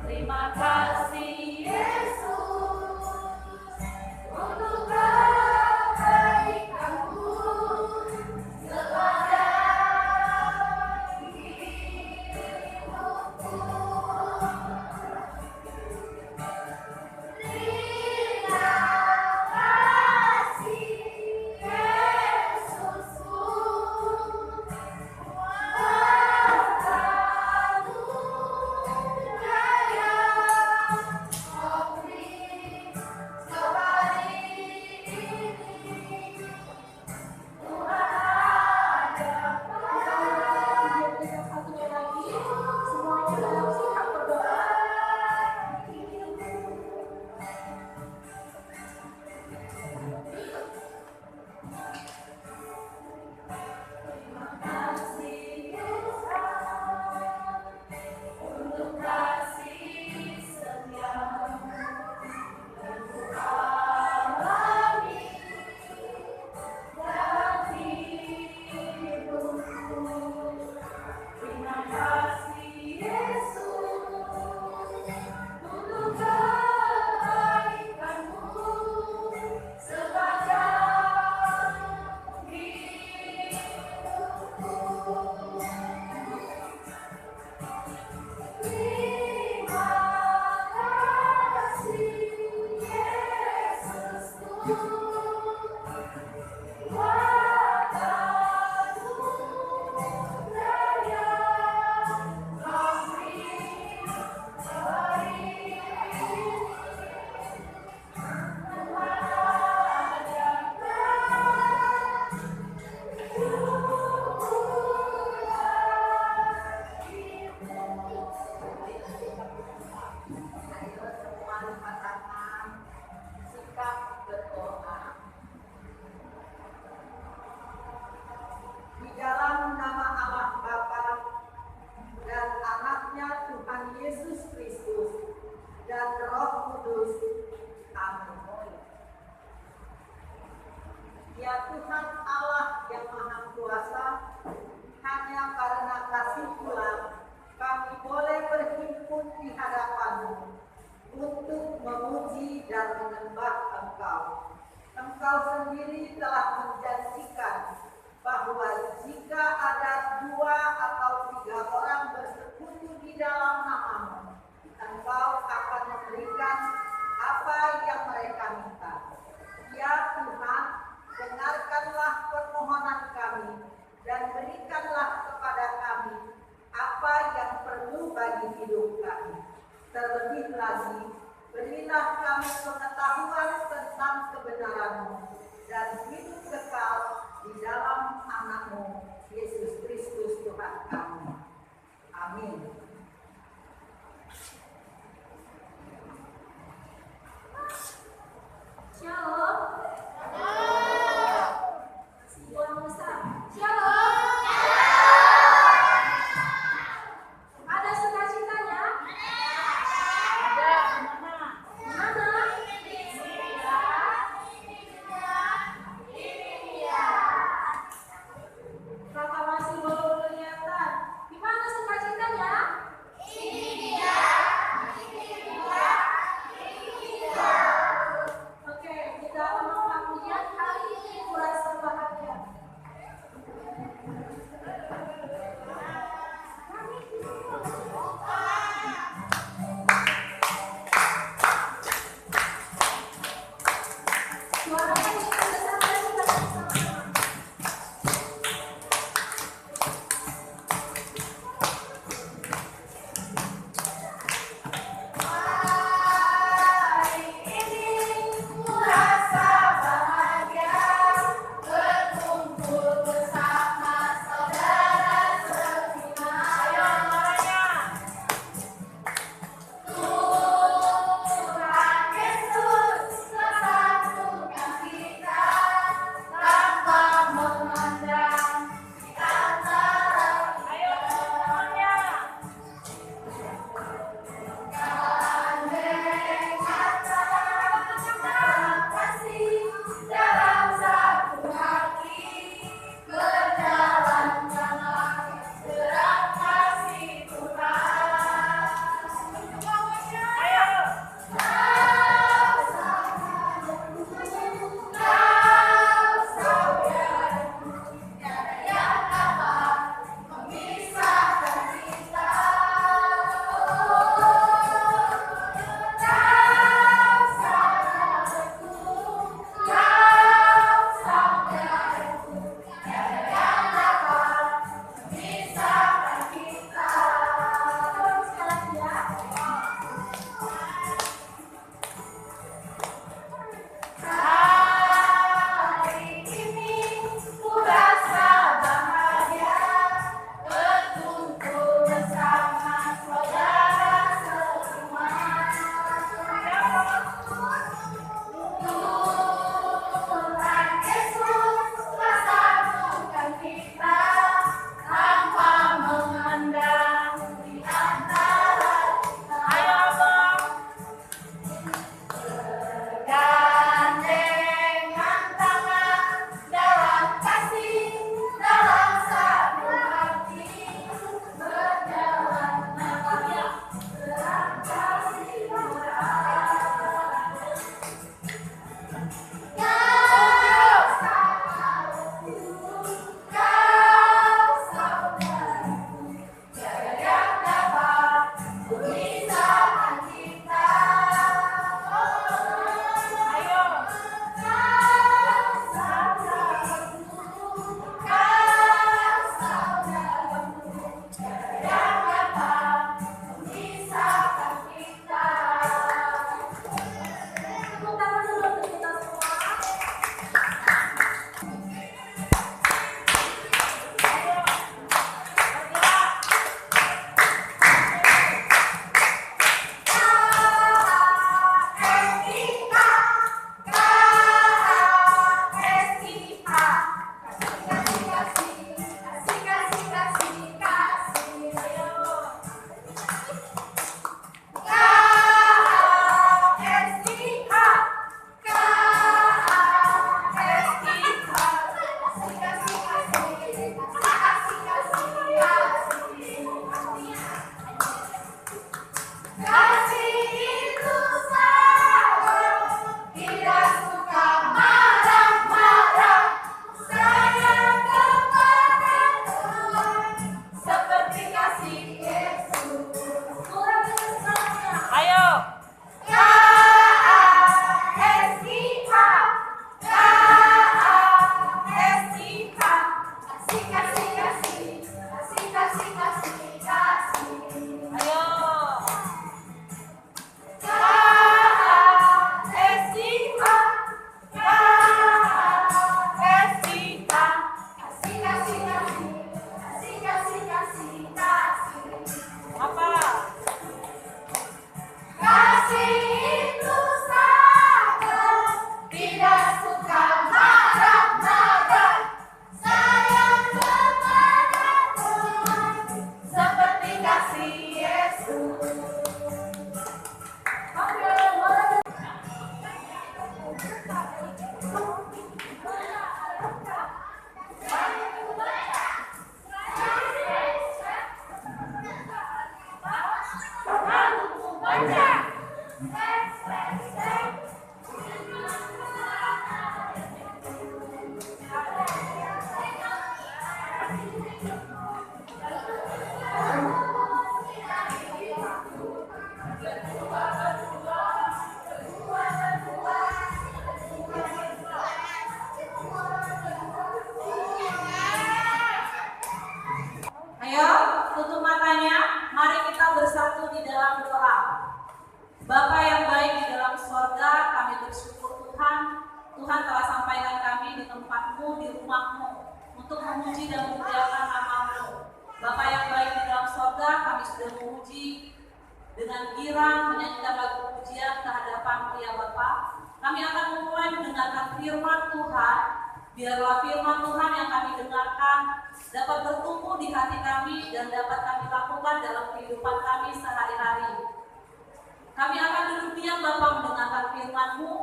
Terima kasih Yesus untuk kebaikan-Mu sepanjang hidupku. Terima kasih Yesusku, Ya Tuhan Allah yang Maha Kuasa, hanya karena kasih-Mu kami boleh berhimpun di hadapan-Mu untuk memuji dan menyembah Engkau. Engkau sendiri telah menjanjikan bahwa jika ada 2 atau 3 orang bersekutu di dalam nama-Mu, Engkau akan memberikan apa yang mereka minta. Ya Tuhan, dengarkanlah permohonan kami dan berikanlah kepada kami apa yang perlu bagi hidup kami. Terlebih lagi, berilah kami pengetahuan tentang kebenaran-Mu dan hidup kekal di dalam anak-Mu, Yesus Kristus Tuhan kami. Amin. Shalom. Tuhan Musa. Shalom. Ada sukacitanya? Ada. Mana? Ini dia. Kakak masih belum kelihatan. Di mana sukacitanya? Ayo, tutup matanya. Mari kita bersatu di dalam doa. Bapa yang baik di dalam sorga, kami bersyukur Tuhan. Tuhan telah sampaikan kami di tempat-Mu, di rumah-Mu, untuk memuji dan memuliakan nama-Mu. Bapa yang baik di dalam sorga, kami sudah memuji dengan girang, menyanyikan lagu pujian ke hadapan-Mu ya Bapa. Kami akan memulai mendengarkan firman Tuhan. Biarlah firman Tuhan yang kami dengarkan dapat bertumbuh di hati kami dan dapat kami lakukan dalam kehidupan kami sehari-hari. Kami akan duduk diam Bapa mendengarkan firman-Mu,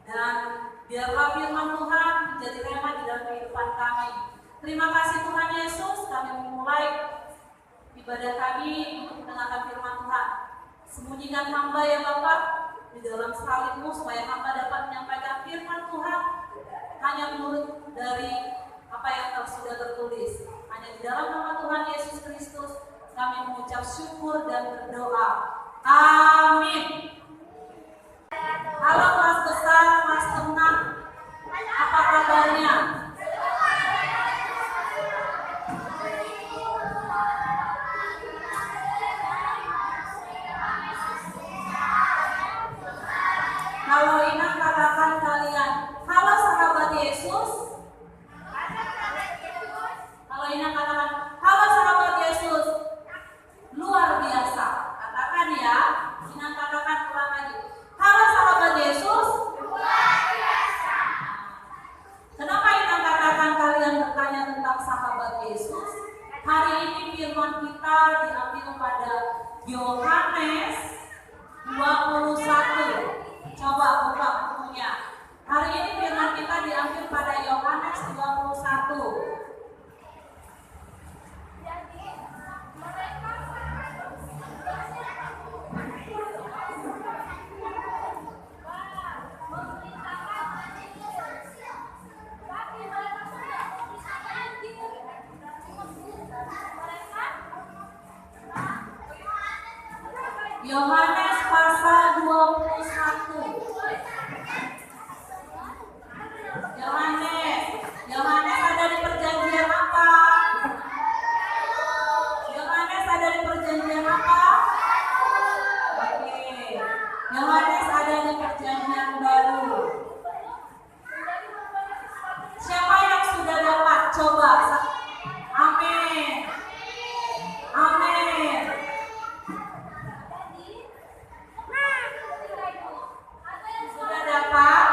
dan biarlah firman Tuhan menjadi rema di dalam kehidupan kami. Terima kasih Tuhan Yesus, kami memulai ibadah kami untuk mendengarkan firman Tuhan. Sembunyikan hamba ya Bapa di dalam salib-Mu supaya hamba dapat menyampaikan firman Tuhan hanya menurut dari apa yang sudah tertulis. Hanya di dalam nama Tuhan Yesus Kristus kami mengucap syukur dan berdoa. Amin. Halo kelas besar, kelas tenang. Apa kabarnya? Kalau Ina katakan kalian, halo sahabat Yesus. Kalau Ina katakan, halo sahabat Yesus. Luar biasa. Katakan ya. Ina katakan ulang lagi. Halo sahabat Yesus. Luar biasa. Kenapa Ina katakan kalian bertanya tentang sahabat Yesus? Hari ini firman kita diambil pada Yohanes 21. Coba buka bukunya. Hari ini firman kita diambil pada Yohanes 21. Yohanes pasal 21. Yohanes ada di perjanjian apa? Yohanes ada di perjanjian apa? Oke. Yohanes ada di perjanjian baru. Siapa yang sudah dapat? Coba. Amin. Amin. Sudah dapat?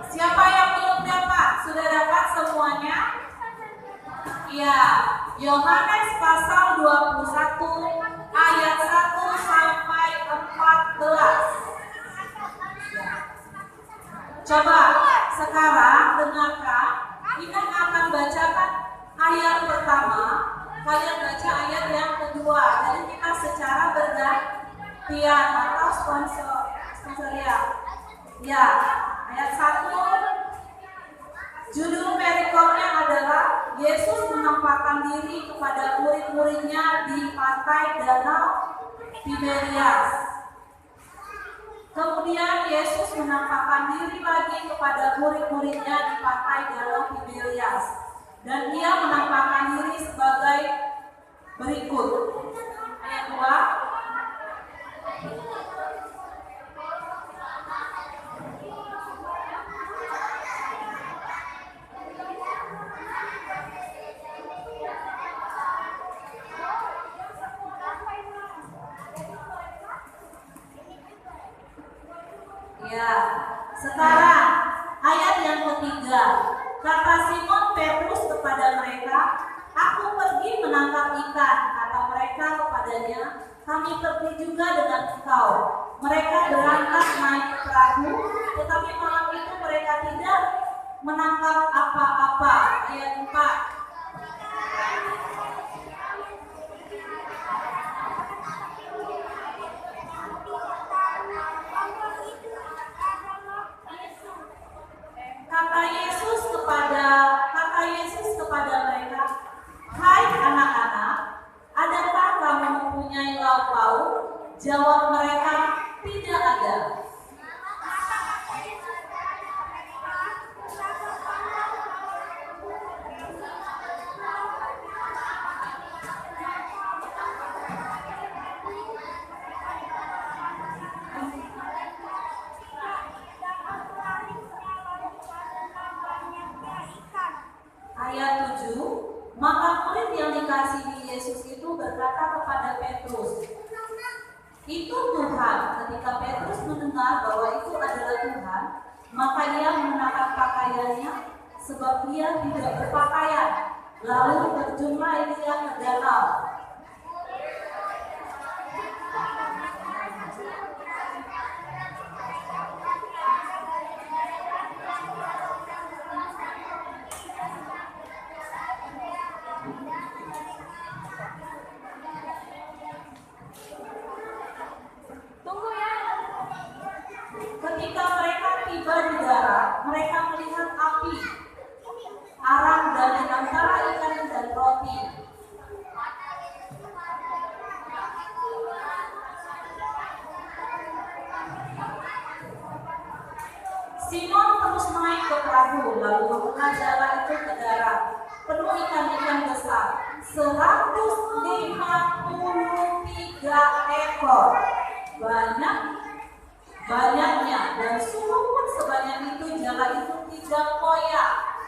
Siapa yang belum dapat? Sudah dapat semuanya? Ya, Yohanes pasal 21 ayat 1 sampai 14. Coba sekarang dengarkan. Kita akan bacakan ayat pertama, kalian baca ayat yang kedua. Jadi kita secara bergantian atau sponsor ya. Ya, ayat 1. Judul perikopnya adalah Yesus menampakkan diri kepada murid-muridnya di pantai Danau Tiberias. Kemudian Yesus menampakkan diri lagi kepada murid-muridnya di pantai Danau Tiberias. Dan dia menampakkan diri sebagai berikut. Ayat 2. Ya, sekarang ayat yang ketiga. Kata Simon Petrus kepada mereka, "Aku pergi menangkap ikan." Kata mereka kepadanya, "Kami pergi juga dengan engkau." Mereka berangkat naik perahu, tetapi malam itu mereka tidak menangkap apa-apa. ayat 4. Kata Yesus kepada mereka, "Hai anak-anak, adakah kamu mempunyai lauk pauk?" Jawab mereka, "Tidak ada." Ayat 7, maka murid yang dikasihi Yesus itu berkata kepada Petrus, "Itu Tuhan." Ketika Petrus mendengar bahwa itu adalah Tuhan, maka ia mengenakan pakaiannya sebab ia tidak berpakaian. Lalu terjunlah ia ke danau. Tunggu ya. Ketika mereka tiba di darat, mereka melihat api, arang dari antara ikan dan roti. Simon terus naik ke perahu, lalu membawa itu ke darat, penuh ikan-ikan besar, 153 ekor. Banyaknya, dan sungguh pun sebanyak itu jala itu tidak koyak.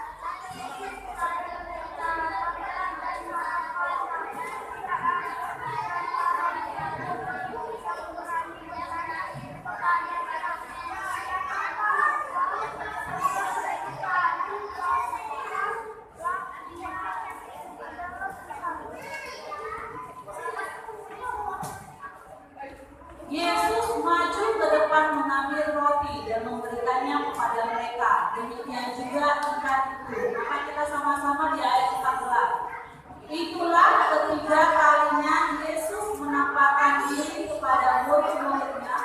Yesus maju ke depan mengambil roti dan memberikannya kepada mereka. Demikian juga ikan itu. Maka kita sama-sama di ayat 14. Itulah ketiga kalinya Yesus menampakkan diri kepada murid-muridnya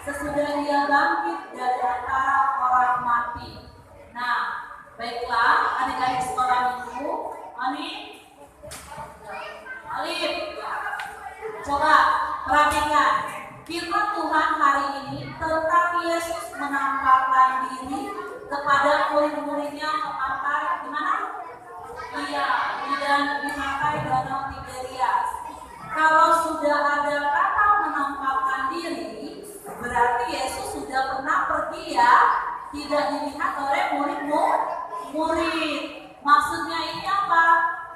sesudah dia bangkit dari antara orang mati. Nah, baiklah adik-adik sekolah minggu, Alif, coba perhatikan. Firman Tuhan hari ini tentang Yesus menampakkan diri kepada murid-muridnya ke pantai di mana? Iya, di pantai Danau Tiberias. Kalau sudah ada kata menampakkan diri, berarti Yesus sudah pernah pergi ya, tidak dilihat oleh murid. Maksudnya ini apa?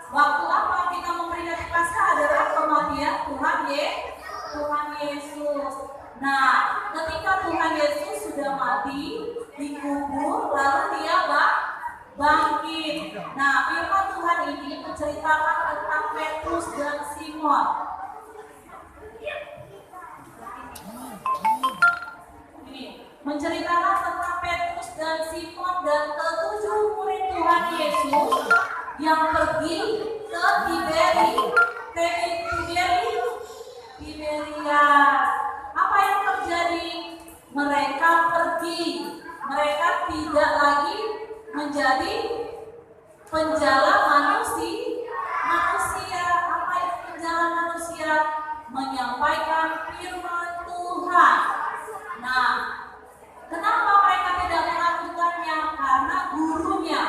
Waktu apa kita memperingati Paskah adalah kematian Tuhan Yesus. Nah, ketika Tuhan Yesus sudah mati, dikubur, lalu dia bangkit. Nah, firman Tuhan ini menceritakan tentang Petrus dan Simon. Menceritakan tentang Petrus dan Simon dan ketujuh murid Tuhan Yesus yang pergi ke Tiberias. Apa yang terjadi? Mereka pergi. Mereka tidak lagi menjadi penjala manusia. Apa itu penjala manusia? Menyampaikan firman Tuhan. Nah, kenapa mereka tidak melakukannya? Karena gurunya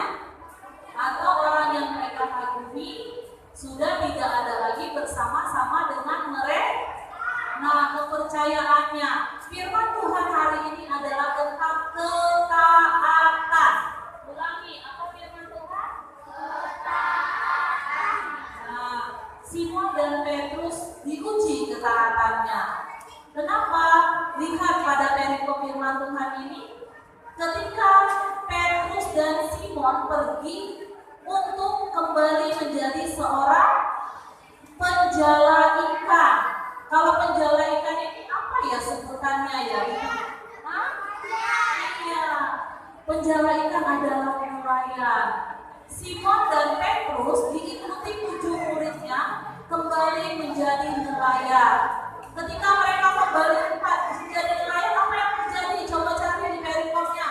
atau orang yang mereka kagumi sudah tidak ada lagi bersama-sama dengan mereka. Nah, kepercayaannya, firman Tuhan hari ini adalah tentang ketaatan. Ulangi, apa firman Tuhan? Ketaatan. Nah, Simon dan Petrus diuji ketaatannya. Kenapa? Lihat pada perikop firman Tuhan ini, ketika Petrus dan Simon pergi untuk kembali menjadi seorang penjala ikan. Kalau penjala ikan ini apa ya sebutannya ya? Iya, penjala ikan adalah nelayan. Simon dan Petrus diikuti 7 muridnya kembali menjadi nelayan. Ketika mereka kembali menjadi nelayan, apa yang terjadi? Coba cari di perikomnya.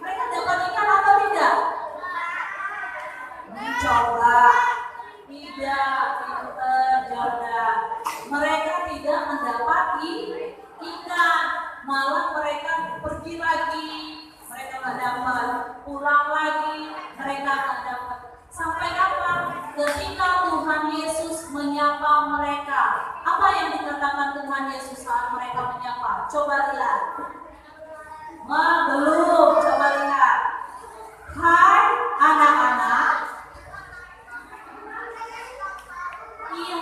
Mereka dapat ikan atau tidak? Mencoba. Tidak, pinter Jordan. Mereka tidak mendapati ikan, malah mereka pergi lagi, mereka nggak dapat, pulang lagi, mereka nggak dapat. Sampai kapan? Ketika Tuhan Yesus menyapa mereka. Apa yang dikatakan Tuhan Yesus saat mereka menyapa? Coba lihat. Belum, coba lihat. Hai anak-anak. Iya.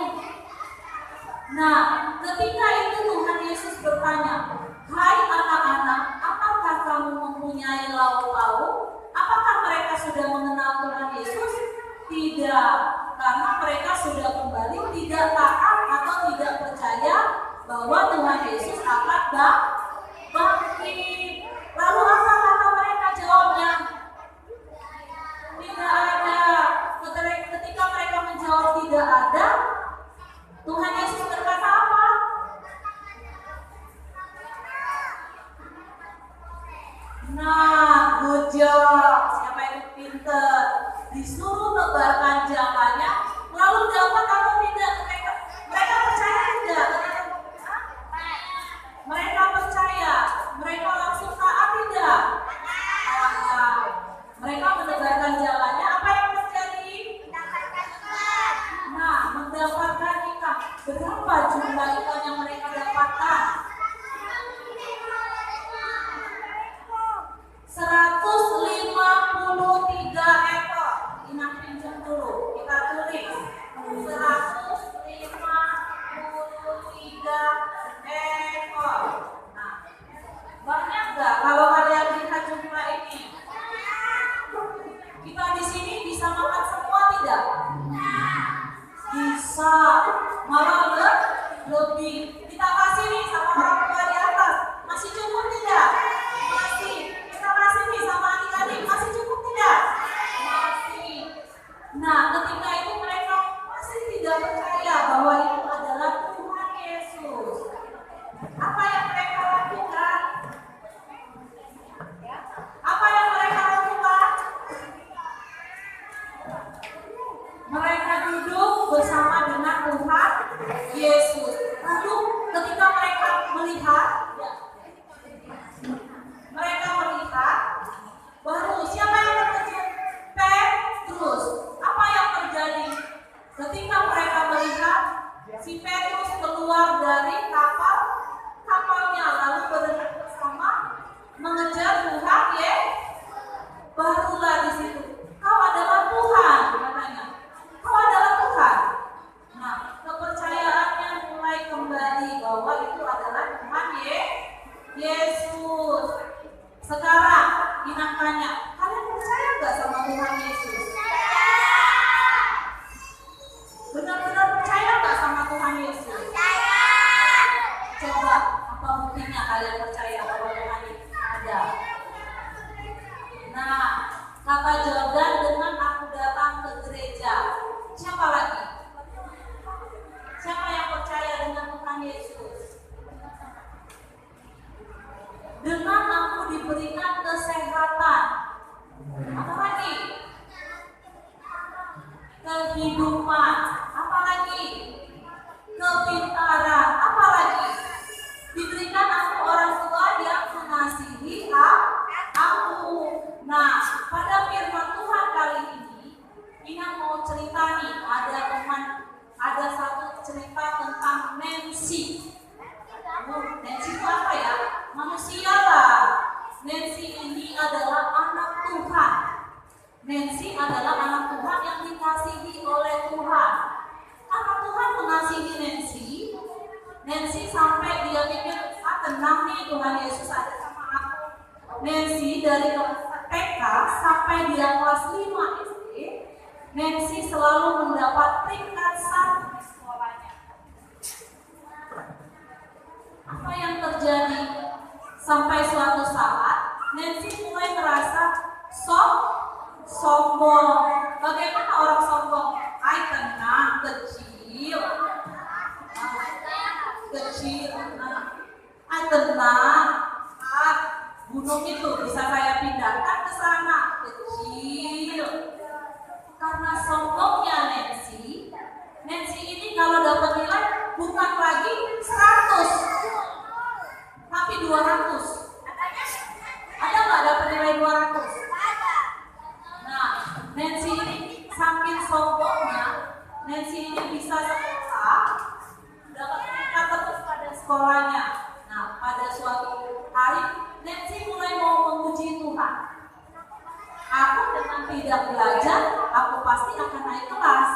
Nah, ketika itu Tuhan Yesus bertanya, hai anak-anak, apakah kamu mempunyai lauk-lauk? Apakah mereka sudah mengenal Tuhan Yesus? Tidak, karena mereka sudah kembali tidak taat atau tidak percaya bahwa Tuhan Yesus akan bangkit. Lalu apa kata mereka jawabnya? Tidak ada. Ketika mereka menjawab tidak ada, Tuhan Yesus berkata apa? Nah, good job. Siapa yang pinter? Disuruh nebarkan jalannya, lalu dapat atau tidak? Mereka percaya tidak? Mereka percaya. Mereka langsung taat tidak? Mereka menebarkan jalannya. Apa yang terjadi? Nah, mendapatkan ikan. Berapa jumlah ikan yang mereka dapatkan? 153 ekor. Inang pinjam dulu. Kita tulis 153 ekor. Nah, banyak nggak kalau kalian lihat jumlah ini? Kita di sini bisa makan semua tidak? Bisa. Malah lebih. Kita kasih nih sama orang tua di atas. Masih cukup tidak? Masih. Kita kasih nih sama adik-adik. Masih cukup tidak? Masih. Nah, ketika itu mereka masih tidak percaya bahwa itu adalah Tuhan Yesus. Apa yang mereka lakukan? Apa yang mereka lakukan? Mereka duduk bersama dengan Tuhan Yesus. Lalu ketika mereka melihat, baru siapa yang terkejut? Petrus. Apa yang terjadi? Ketika mereka melihat si Petrus keluar dari kapalnya lalu berenang bersama mengejar Tuhan barulah di situ. Kau adalah Tuhan, katanya. Kau adalah Tuhan. Nah, kepercayaannya mulai kembali bahwa itu adalah Tuhan Yesus. Sekarang Inang tanya, kalian percaya nggak sama Tuhan Yesus? Benar-benar percaya nggak sama Tuhan Yesus? Coba, apa buktinya kalian percaya bahwa Tuhan Yesus ada? Nah, kata Jordan dengan aku datang ke gereja. Siapa lagi? Siapa yang percaya dengan Tuhan Yesus? Dengan aku diberikan kesehatan. Apa lagi? Kehidupan. Apa lagi? Kepintaran. Apa lagi? Diberikan aku orang tua yang mengasihi aku. Nah, pada firman Tuhan kali ini, Inang mau cerita nih, ada satu cerita tentang Nancy. Nancy itu apa ya? Manusia lah. Nancy ini adalah anak Tuhan. Nancy adalah anak Tuhan yang dikasihi oleh Tuhan. Karena Tuhan mengasihi Nancy sampai dia pikir, tenang nih Tuhan Yesus ada sama aku. Nancy dari kelas TK sampai dia kelas 5 SD, Nancy selalu mendapat peringkat 1 di sekolahnya. Apa yang terjadi? Sampai suatu saat Nancy mulai merasa sombong Nancy ini saking sombongnya, Nancy ini bisa sekolah, dapat meningkat terus pada sekolahnya. Nah, pada suatu hari, Nancy mulai mau memuji Tuhan. Aku dengan tidak belajar, aku pasti akan naik kelas.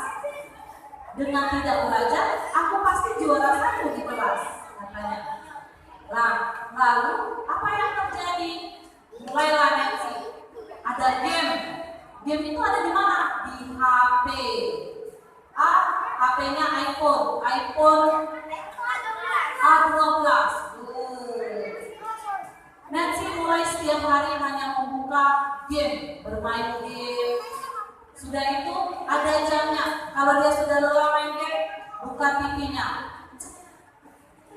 Dengan tidak belajar, aku pasti juara 1 di kelas, katanya. Nah, lalu apa yang terjadi? Mulailah Nancy. Ada game. Game itu ada di mana? Di HP. HP-nya iPhone A12. Nancy mulai setiap hari hanya membuka game, bermain game. Sudah itu ada jamnya. Kalau dia sudah lelah main game, buka TV-nya.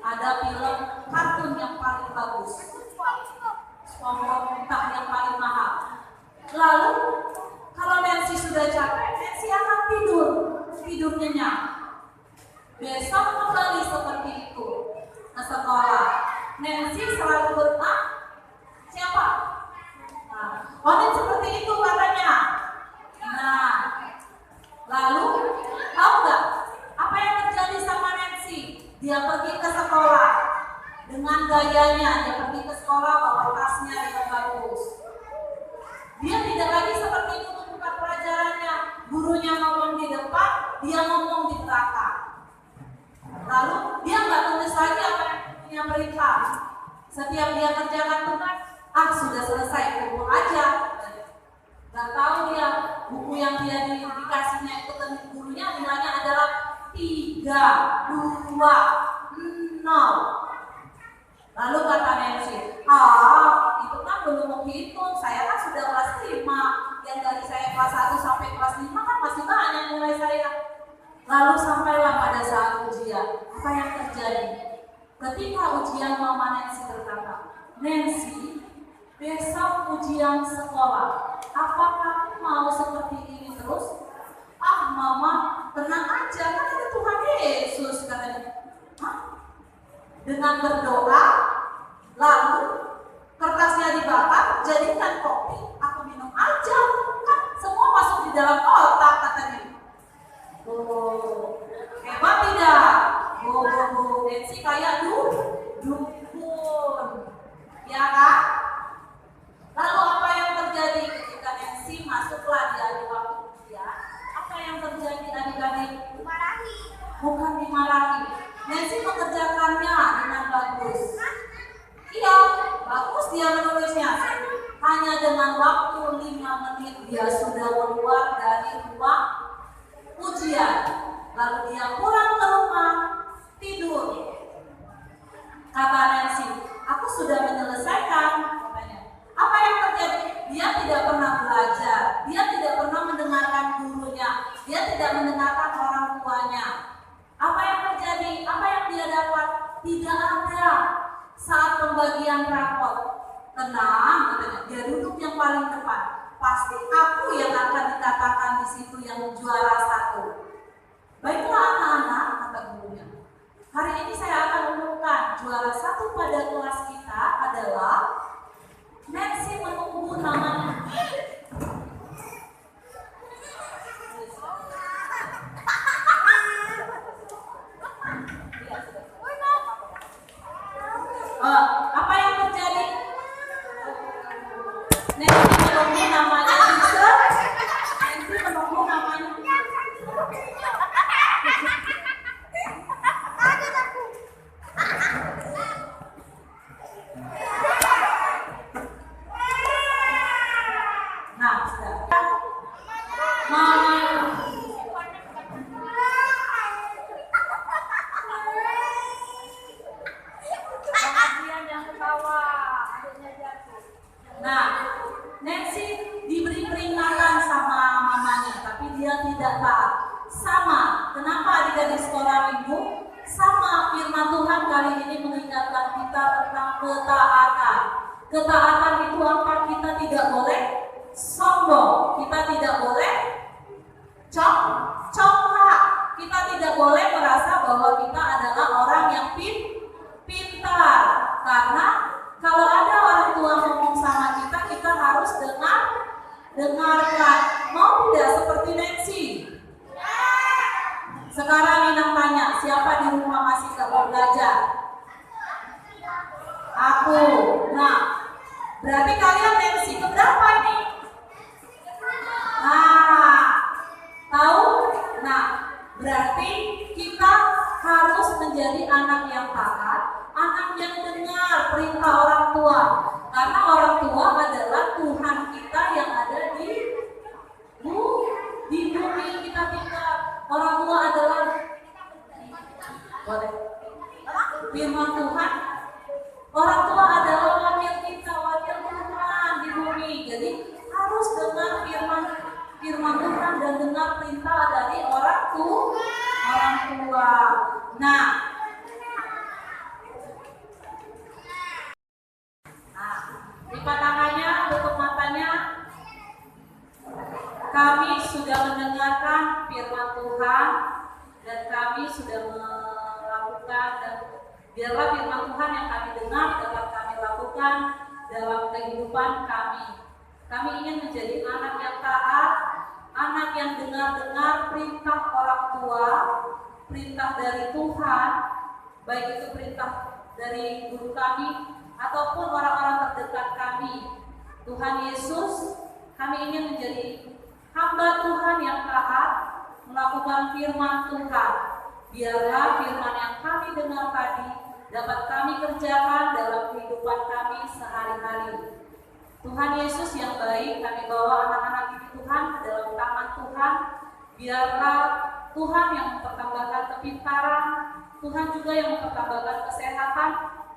Ada film kartun yang paling bagus, SpongeBob entah yang paling mahal. Lalu kalau Nancy sudah capek, Nancy akan tidur nyenyak. Besok kembali seperti itu ke sekolah. Nancy selalu bertanya, siapa? Nah, seperti itu katanya. Nah, lalu tahu nggak apa yang terjadi sama Nancy? Dia pergi ke sekolah dengan gayanya. Dia pergi ke sekolah bawa tasnya dengan bagus. Dia tidak lagi seperti itu buka pelajarannya. Gurunya ngomong di depan, dia ngomong di belakang. Lalu dia nggak tulis lagi apa yang punya perintah. Setiap dia kerjakan tugas, sudah selesai, kumpul aja. Gak tahu dia buku yang dia dikasihnya itu ke gurunya nilainya adalah 3, 2, 0. Lalu kata Nancy, itu kan belum menghitung, saya kan sudah kelas 5. Yang dari saya kelas 1 sampai kelas 5 kan masih banyak nilai saya. Lalu sampailah pada saat ujian. Apa yang terjadi? Ketika ujian, Mama Nancy berkata, Nancy, besok ujian sekolah, apakah kamu mau seperti ini terus? Mama, tenang aja, kan ada Tuhan Yesus, katanya. Dengan berdoa, lalu kertasnya dibakar, jadikan kopi, aku minum aja, kan semua masuk di dalam otak, katanya. Hebat tidak? Nancy kayak dukun, ya kan? Lalu apa yang terjadi ketika Nancy masuklah di hari waktu ujian? Apa yang terjadi adik-adik? Dimarahi. Bukan dimarahi. Nancy mengerjakannya dengan bagus. Iya, bagus dia menulisnya. Hanya dengan waktu 5 menit dia sudah keluar dari ruang ujian. Lalu dia pulang ke rumah, tidur. Kata Nancy, aku sudah menyelesaikan. Katanya. Apa yang terjadi? Dia tidak pernah belajar. Dia tidak pernah mendengarkan gurunya. Dia tidak mendengarkan orang tuanya. Apa yang terjadi? Apa yang dia dapat? Tidak ada. Saat pembagian rapot, tenang, katanya. Dia duduk yang paling depan. Pasti aku yang akan dikatakan di situ yang juara 1. Baiklah anak-anak, kata gurunya. Hari ini saya akan umumkan juara 1 pada kelas kita adalah Nancy menunggu namanya. Apa yang terjadi? Nancy menunggu namanya Lisa. Nancy menunggu namanya. Nah, sudah. Nah, Nancy diberi peringatan sama mamanya, tapi dia tidak taat. Sama, kenapa adik-adik sekolah minggu? Sama, firman Tuhan kali ini mengingatkan kita tentang ketaatan. Ketaatan itu apa? Kita tidak boleh sombong, kita tidak boleh congkak, kita tidak boleh merasa bahwa kita adalah orang yang pintar. Karena kalau ada orang tua ngomong sama kita, kita harus dengarkan. Mau tidak? Berarti kalian tensi keberapa ini? Nah, tahu? Nah, berarti kita harus menjadi anak yang taat, anak yang dengar perintah orang tua. Karena orang tua adalah Tuhan kita yang ada di bumi kita tinggal. Orang tua adalah firman Tuhan. Orang tua adalah wakil kita, wakil Tuhan di bumi. Jadi harus dengar firman Tuhan dan dengar perintah dari orang tua. Nah, lipat tangannya, tutup matanya. Kami sudah mendengarkan firman Tuhan dan kami sudah melakukan, dan biarlah firman Tuhan yang kami dengar dapat kami lakukan dalam kehidupan kami. Kami ingin menjadi anak yang taat, anak yang dengar-dengar perintah orang tua, perintah dari Tuhan, baik itu perintah dari guru kami ataupun orang-orang terdekat kami. Tuhan Yesus, kami ingin menjadi hamba Tuhan yang taat, melakukan firman Tuhan. Biarlah firman yang kami dengar tadi dapat kami kerjakan dalam kehidupan kami sehari-hari. Tuhan Yesus yang baik, kami bawa anak-anak ini Tuhan ke dalam tangan Tuhan. Biarlah Tuhan yang mempertambahkan kepintaran, Tuhan juga yang mempertambahkan kesehatan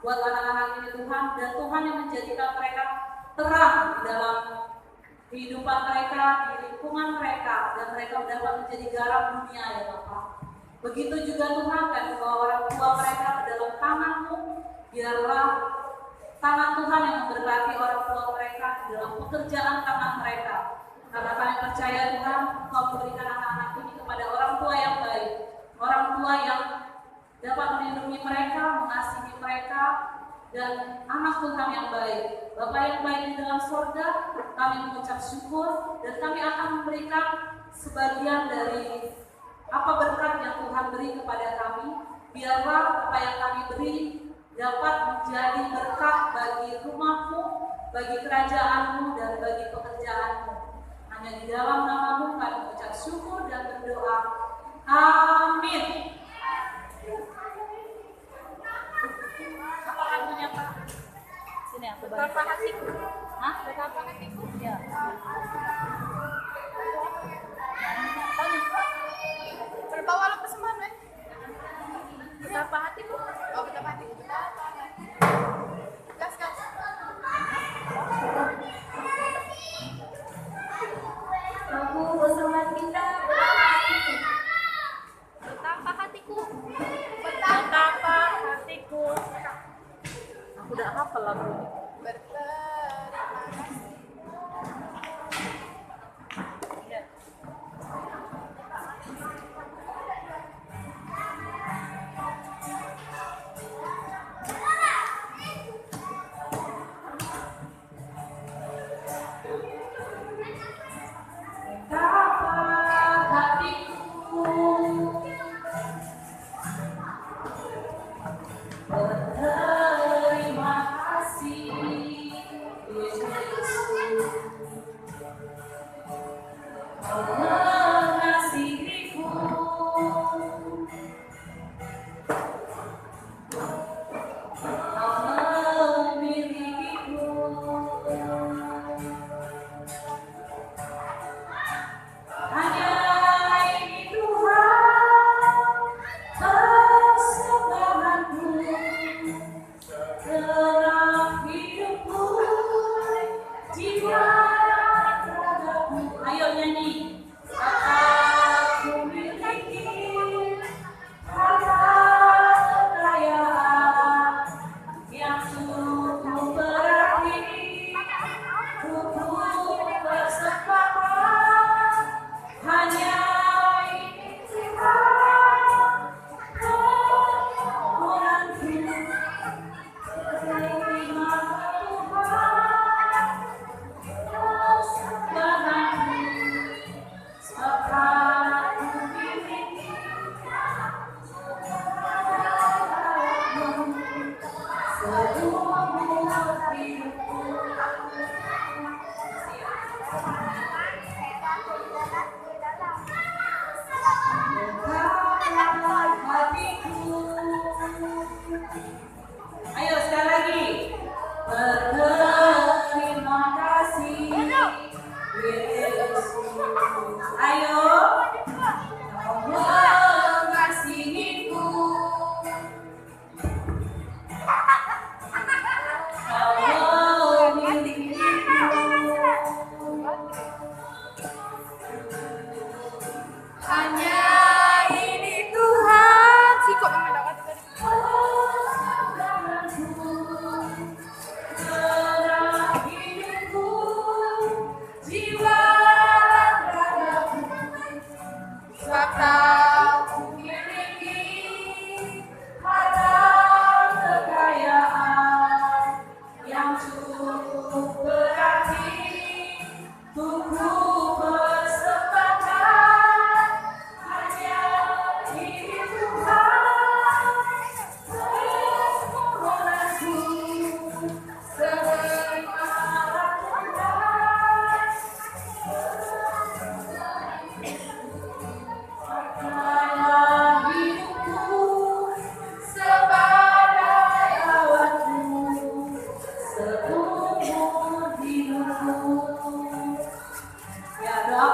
buat anak-anak ini Tuhan, dan Tuhan yang menjadikan mereka terang di dalam kehidupan mereka, di lingkungan mereka, dan mereka dapat menjadi garam dunia ya Bapak. Begitu juga Tuhan, kami bawa orang tua mereka ke dalam tangan-Mu. Biarlah tangan Tuhan yang memberkati orang tua mereka di dalam pekerjaan tangan mereka. Karena kami percaya Tuhan, Kau memberikan anak-anak ini kepada orang tua yang baik, orang tua yang dapat melindungi mereka, mengasihi mereka, dan anak Tuhan yang baik. Bapa yang baik di dalam surga, kami mengucap syukur dan kami akan memberikan sebagian dari apa berkat yang Tuhan beri kepada kami. Biarlah apa yang kami beri dapat menjadi berkat bagi rumah-Mu, bagi kerajaan-Mu, dan bagi pekerjaan-Mu. Hanya di dalam nama-Mu kami mengucap syukur dan berdoa. Amin. Apa lagunya Pak? Sini aku bantu. Betapa hatiku. Hah? Betapa hatiku? Ya. Berbawa lo persembahan, men. Betapa hatiku. Oh, betapa hatiku. Betapa hatiku. Gas, gas. Aku bersama kita. Betapa hatiku. Betapa hatiku. Aku udah hafal lagu ini. Berterima kasih. Ya.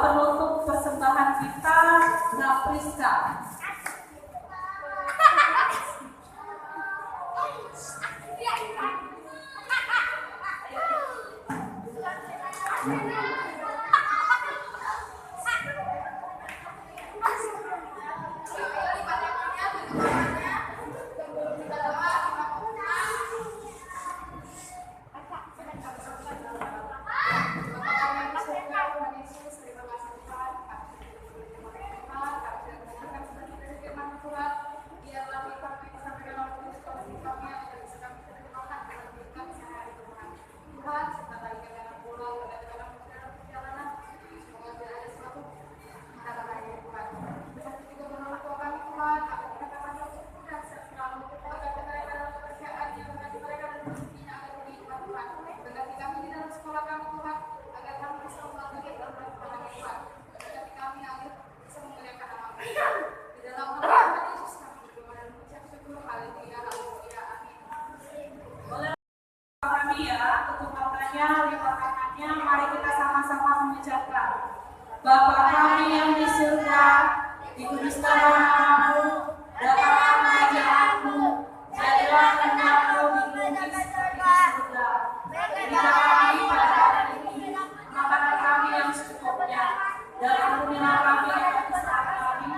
penutup persembahan kita, Napriska. Kami ya, tutup matanya, lipat tangannya, mari kita sama-sama mengucapkan. Bapa kami yang di surga, dikuduskanlah namamu, datanglah kerajaanmu, jadilah kehendakmu di bumi seperti di surga. Berikanlah kami pada hari ini makanan kami yang secukupnya, dan ampunilah kami akan kesalahan kami,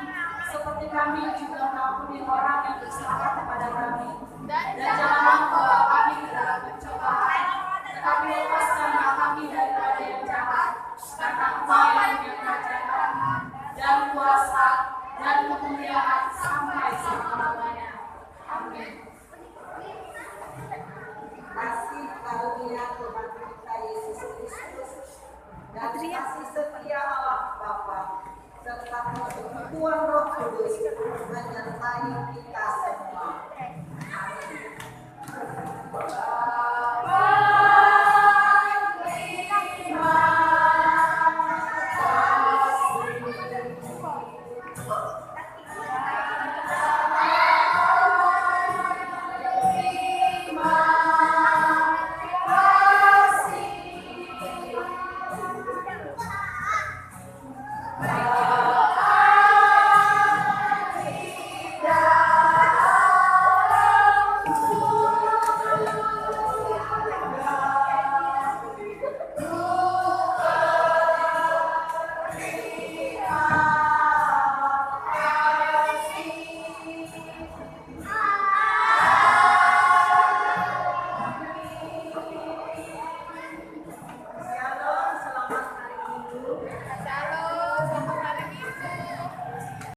seperti kami juga mengampuni orang yang bersalah kepada kami. Dan janganlah membawa kami ke dalam pencobaan, tetapi lepaskanlah kami daripada yang jahat. Karena Engkau yang punya kerajaan dan kuasa dan kemuliaan sampai selama-lamanya. Amin. Kasih karunia Tuhan kita Yesus Kristus dan kasih setia Allah Bapa serta persekutuan Roh Kudus menyertai kita